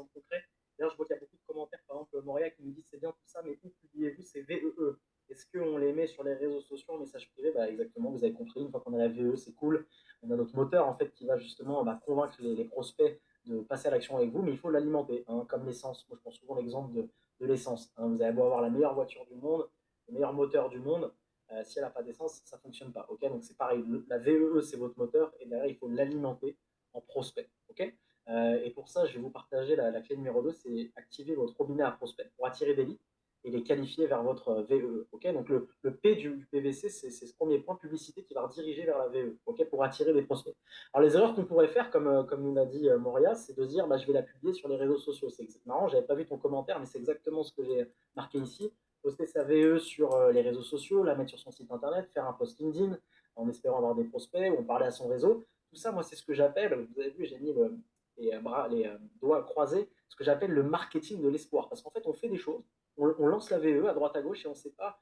exemples concrets. D'ailleurs, je vois qu'il y a beaucoup de commentaires, par exemple, Moria qui nous dit c'est bien tout ça, mais où publiez-vous ces VEE? Est-ce qu'on les met sur les réseaux sociaux en message privé? Bah, exactement, vous avez compris, une fois qu'on a la VEE, c'est cool. On a notre moteur en fait qui va justement convaincre les prospects de passer à l'action avec vous, mais il faut l'alimenter, hein, comme l'essence. Moi, je prends souvent l'exemple de l'essence. Hein. Vous avez beau avoir la meilleure voiture du monde, le meilleur moteur du monde, si elle n'a pas d'essence, ça ne fonctionne pas. Okay, donc c'est pareil, la VEE, c'est votre moteur, et derrière, il faut l'alimenter en prospect. Okay, et pour ça, je vais vous partager la clé numéro 2, c'est activer votre robinet à prospect pour attirer des leads et les qualifier vers votre VEE. Okay, donc le P du PVC, c'est ce premier point publicité qui va rediriger vers la VEE, okay, pour attirer des prospects. Alors les erreurs qu'on pourrait faire, comme nous l'a dit Moria, c'est de se dire je vais la publier sur les réseaux sociaux. C'est marrant, j'avais pas vu ton commentaire, mais c'est exactement ce que j'ai marqué ici. Poster sa VE sur les réseaux sociaux, la mettre sur son site internet, faire un post LinkedIn en espérant avoir des prospects ou en parler à son réseau. Tout ça, moi, c'est ce que j'appelle, vous avez vu, j'ai mis les doigts croisés, ce que j'appelle le marketing de l'espoir. Parce qu'en fait, on fait des choses, on lance la VE à droite à gauche et on ne sait pas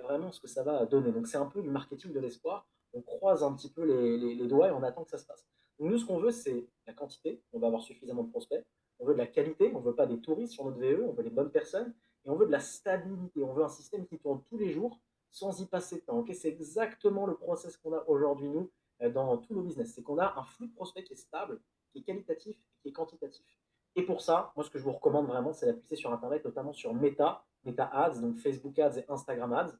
vraiment ce que ça va donner. Donc c'est un peu du marketing de l'espoir. On croise un petit peu les doigts et on attend que ça se passe. Donc nous, ce qu'on veut, c'est la quantité. On va avoir suffisamment de prospects. On veut de la qualité. On ne veut pas des touristes sur notre VE. On veut les bonnes personnes. Et on veut de la stabilité. On veut un système qui tourne tous les jours sans y passer de temps. Okay, c'est exactement le process qu'on a aujourd'hui, nous, dans tous nos business. C'est qu'on a un flux de prospects qui est stable, qui est qualitatif et qui est quantitatif. Et pour ça, moi, ce que je vous recommande vraiment, c'est d'appuyer sur Internet, notamment sur Meta Ads, donc Facebook Ads et Instagram Ads.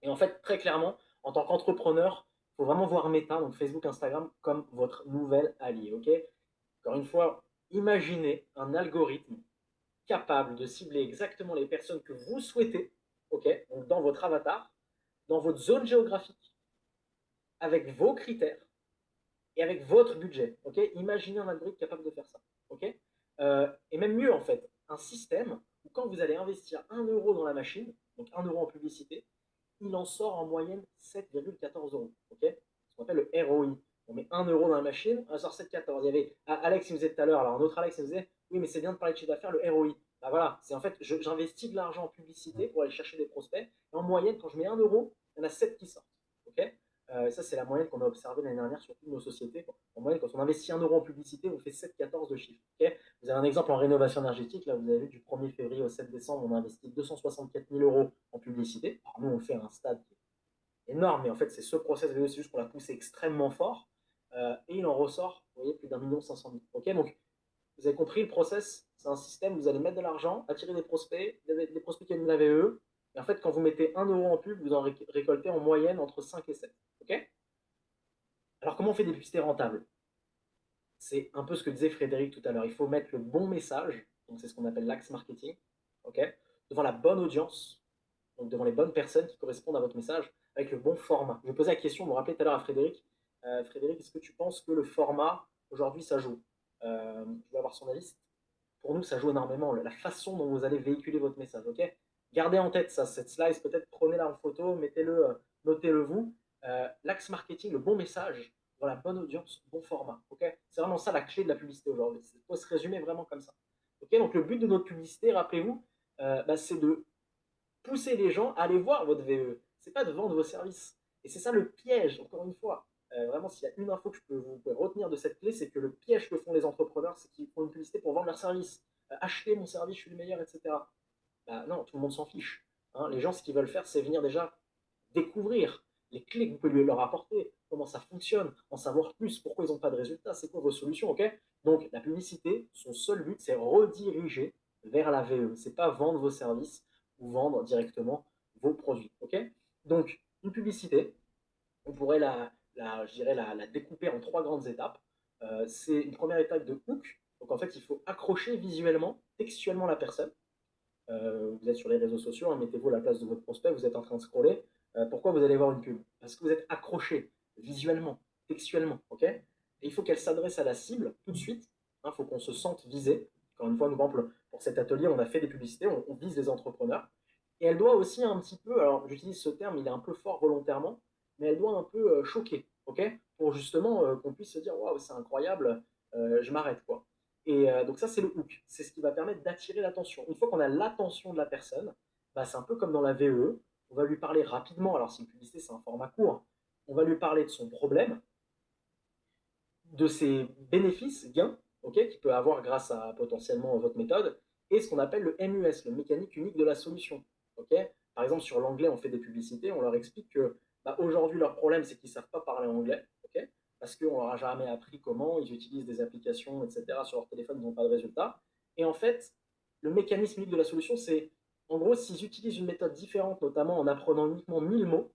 Et en fait, très clairement, en tant qu'entrepreneur, il faut vraiment voir Meta, donc Facebook, Instagram, comme votre nouvel allié. Okay, encore une fois, imaginez un algorithme capable de cibler exactement les personnes que vous souhaitez, okay, donc dans votre avatar, dans votre zone géographique, avec vos critères et avec votre budget. Okay, imaginez un algorithme capable de faire ça. Okay, et même mieux, en fait, un système où quand vous allez investir 1 € dans la machine, donc 1 € en publicité, il en sort en moyenne 7,14 euros. Okay, ce qu'on appelle le ROI. On met 1 € dans la machine, on sort 7,14. Il y avait Alex qui nous disait tout à l'heure, alors un autre Alex qui nous disait oui, mais c'est bien de parler de chiffre d'affaires, le ROI. Bah voilà, c'est en fait, j'investis de l'argent en publicité pour aller chercher des prospects. Et en moyenne, quand je mets 1 €, il y en a 7 qui sortent. Okay, ça, c'est la moyenne qu'on a observée l'année dernière sur toutes nos sociétés. En moyenne, quand on investit 1 € en publicité, on fait 7,14 de chiffre. Okay, vous avez un exemple en rénovation énergétique. Là, vous avez vu, du 1er février au 7 décembre, on a investi 264 000 € en publicité. Alors, nous, on le fait à un stade qui est énorme, mais en fait, c'est ce process VE, c'est juste qu'on l'a poussé extrêmement fort. Et il en ressort, vous voyez, plus d'1,5 million. Okay, donc, vous avez compris le process, c'est un système où vous allez mettre de l'argent, attirer des prospects, des prospects qui aiment la VE. Et en fait, quand vous mettez 1 € en pub, vous en récoltez en moyenne entre 5 et 7. Okay, alors, comment on fait des publicités rentables? C'est un peu ce que disait Frédéric tout à l'heure. Il faut mettre le bon message, donc c'est ce qu'on appelle l'axe marketing, okay, devant la bonne audience, donc devant les bonnes personnes qui correspondent à votre message, avec le bon format. Je vais poser la question, vous me rappelez tout à l'heure à Frédéric. Frédéric, est-ce que tu penses que le format, aujourd'hui, ça joue? Je vais avoir son avis. Pour nous, ça joue énormément, la façon dont vous allez véhiculer votre message. Okay, gardez en tête ça, cette slide, peut-être prenez-la en photo, mettez-le, notez-le vous. L'axe marketing, le bon message, dans la bonne audience, bon format. Okay, c'est vraiment ça la clé de la publicité aujourd'hui. Il faut se résumer vraiment comme ça. Okay, donc le but de notre publicité, rappelez-vous, c'est de pousser les gens à aller voir votre VE. C'est pas de vendre vos services. Et c'est ça le piège, encore une fois. Vraiment, s'il y a une info que vous pouvez retenir de cette clé, c'est que le piège que font les entrepreneurs, c'est qu'ils font une publicité pour vendre leur service. Achetez mon service, je suis le meilleur, etc. Bah, non, tout le monde s'en fiche. Hein. Les gens, ce qu'ils veulent faire, c'est venir déjà découvrir les clés que vous pouvez leur apporter, comment ça fonctionne, en savoir plus, pourquoi ils n'ont pas de résultats, c'est quoi vos solutions, ok? Donc, la publicité, son seul but, c'est rediriger vers la VE. C'est pas vendre vos services ou vendre directement vos produits, ok? Donc, une publicité, on pourrait je dirais la découper en 3 grandes étapes. C'est une première étape de hook. Donc, en fait, il faut accrocher visuellement, textuellement la personne. Vous êtes sur les réseaux sociaux, hein, mettez-vous à la place de votre prospect, vous êtes en train de scroller. Pourquoi vous allez voir une pub? Parce que vous êtes accroché visuellement, textuellement. Okay, et il faut qu'elle s'adresse à la cible tout de suite. Il faut qu'on se sente visé. Encore une fois, nous, par exemple, pour cet atelier, on a fait des publicités, on vise les entrepreneurs. Et elle doit aussi un petit peu, alors j'utilise ce terme, il est un peu fort volontairement, mais elle doit un peu choquer, ok, pour justement qu'on puisse se dire waouh, c'est incroyable, je m'arrête quoi. Et donc ça, c'est le hook. C'est ce qui va permettre d'attirer l'attention. Une fois qu'on a l'attention de la personne, c'est un peu comme dans la VE. On va lui parler rapidement. Alors, si une publicité, c'est un format court. On va lui parler de son problème, de ses bénéfices, gains, ok, qu'il peut avoir grâce à potentiellement votre méthode, et ce qu'on appelle le MUS, le mécanique unique de la solution. Ok. Par exemple, sur l'anglais, on fait des publicités, on leur explique que bah, aujourd'hui, leur problème, c'est qu'ils ne savent pas parler anglais, ok, parce qu'on leur a jamais appris comment, ils utilisent des applications, etc. Sur leur téléphone, ils n'ont pas de résultat. Et en fait, le mécanisme unique de la solution, c'est, en gros, s'ils utilisent une méthode différente, notamment en apprenant uniquement 1000 mots,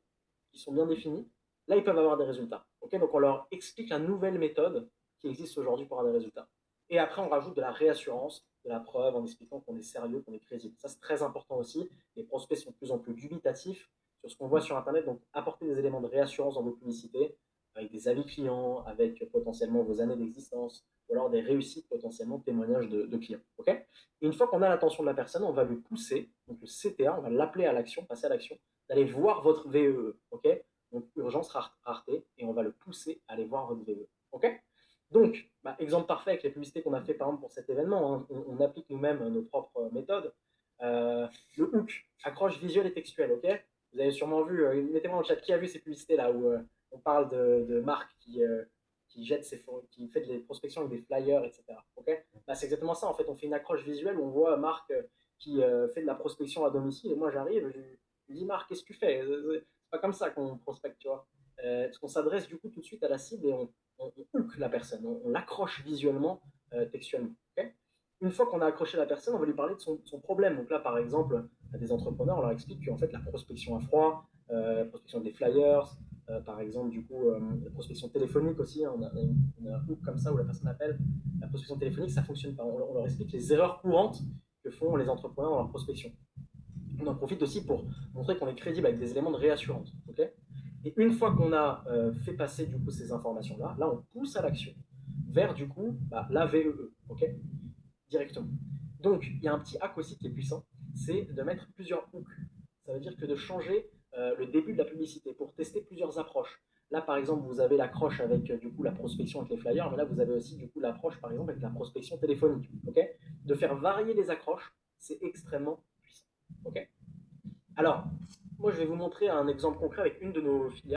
qui sont bien définis, là, ils peuvent avoir des résultats. Okay, donc, on leur explique la nouvelle méthode qui existe aujourd'hui pour avoir des résultats. Et après, on rajoute de la réassurance, de la preuve en expliquant qu'on est sérieux, qu'on est crédible. Ça, c'est très important aussi. Les prospects sont de plus en plus dubitatifs sur ce qu'on voit sur Internet. Donc, apporter des éléments de réassurance dans vos publicités, avec des avis clients, avec potentiellement vos années d'existence, ou alors des réussites, potentiellement témoignages de clients. Okay, et une fois qu'on a l'attention de la personne, on va lui pousser, donc le CTA, on va l'appeler à l'action, passer à l'action, d'aller voir votre VEE. Ok, donc urgence, rareté, et on va le pousser à aller voir votre VEE. Ok, donc, bah, exemple parfait avec les publicités qu'on a fait par exemple pour cet événement, hein, on applique nous-mêmes nos propres méthodes. Euh, le hook, accroche visuelle et textuelle, ok. Vous avez sûrement vu, mettez-moi dans le chat qui a vu ces publicités là où on parle de marques qui jette qui fait des prospections avec des flyers, etc. Ok, bah, c'est exactement ça en fait. On fait une accroche visuelle où on voit Marc qui fait de la prospection à domicile et moi j'arrive, je lui dis Marc, qu'est-ce que tu fais? C'est pas comme ça qu'on prospecte, tu vois. Parce qu'on s'adresse du coup tout de suite à la cible et on hook la personne, on l'accroche visuellement, textuellement. Okay, une fois qu'on a accroché la personne, on va lui parler de son problème. Donc là, par exemple, à des entrepreneurs, on leur explique qu'en fait, la prospection à froid, prospection des flyers, par exemple, du coup, la prospection téléphonique aussi, hein, on a un hook comme ça où la personne appelle. La prospection téléphonique, ça fonctionne pas. On leur explique les erreurs courantes que font les entrepreneurs dans leur prospection. On en profite aussi pour montrer qu'on est crédible avec des éléments de réassurance. Okay, et une fois qu'on a fait passer du coup ces informations-là, là on pousse à l'action vers du coup bah, la VEE, ok, directement. Donc il y a un petit hack aussi qui est puissant, c'est de mettre plusieurs hooks. Ça veut dire que de changer le début de la publicité pour tester plusieurs approches. Là par exemple vous avez l'accroche avec du coup la prospection avec les flyers, mais là vous avez aussi du coup l'approche par exemple avec la prospection téléphonique. Ok, de faire varier les accroches, c'est extrêmement puissant. Ok. Alors, moi je vais vous montrer un exemple concret avec une de nos filiales.